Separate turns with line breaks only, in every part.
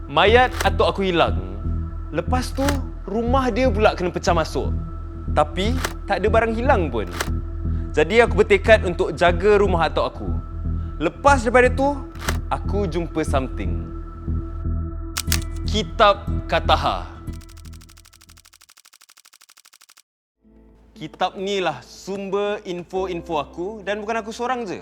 Mayat atuk aku hilang. Lepas tu, rumah dia pula kena pecah masuk. Tapi, tak ada barang hilang pun. Jadi aku bertekad untuk jaga rumah atuk aku. Lepas daripada tu, aku jumpa something. Kitab Kataha. Kitab ni lah sumber info-info aku dan bukan aku seorang je.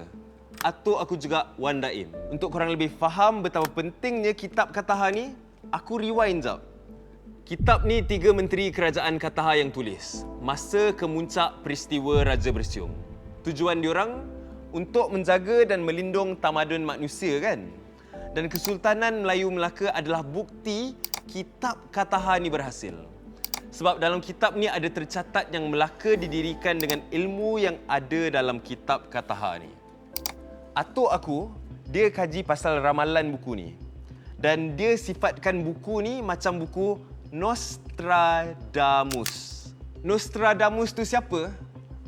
Atuk aku juga Wan Daim. Untuk korang lebih faham betapa pentingnya Kitab Kataha ni, aku rewind jap. Kitab ni 3 menteri kerajaan Kataha yang tulis masa kemuncak peristiwa Raja Bersiung. Tujuan diorang untuk menjaga dan melindung tamadun manusia kan? Dan Kesultanan Melayu Melaka adalah bukti Kitab Kataha ni berhasil. Sebab dalam kitab ni ada tercatat yang Melaka didirikan dengan ilmu yang ada dalam Kitab Kataha ni. Atuk aku, dia kaji pasal ramalan buku ni. Dan dia sifatkan buku ni macam buku Nostradamus. Nostradamus tu siapa?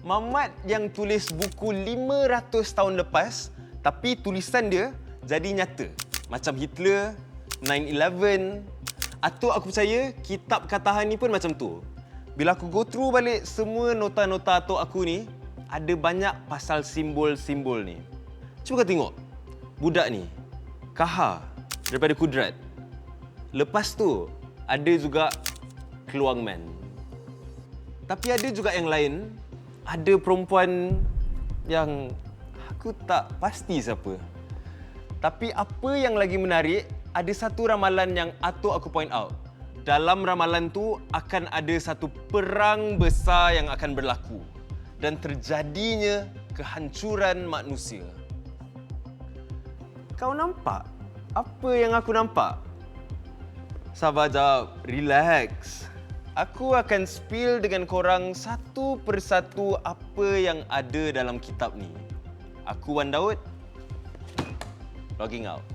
Mamat yang tulis buku 500 tahun lepas, tapi tulisan dia jadi nyata. Macam Hitler, 9/11. Atuk aku percaya Kitab Kataha ni pun macam tu. Bila aku go through balik semua nota-nota atuk aku ni, ada banyak pasal simbol-simbol ni. Cuba kau tengok. Budak ni, Kaha daripada Kudrat. Lepas tu, ada juga Keluang Man. Tapi ada juga yang lain. Ada perempuan yang aku tak pasti siapa. Tapi apa yang lagi menarik, ada satu ramalan yang atuk aku point out. Dalam ramalan tu akan ada satu perang besar yang akan berlaku dan terjadinya kehancuran manusia. Kau nampak apa yang aku nampak? Sabar jap, relax. Aku akan spill dengan korang satu persatu apa yang ada dalam kitab ni. Aku Wan Daud, logging out.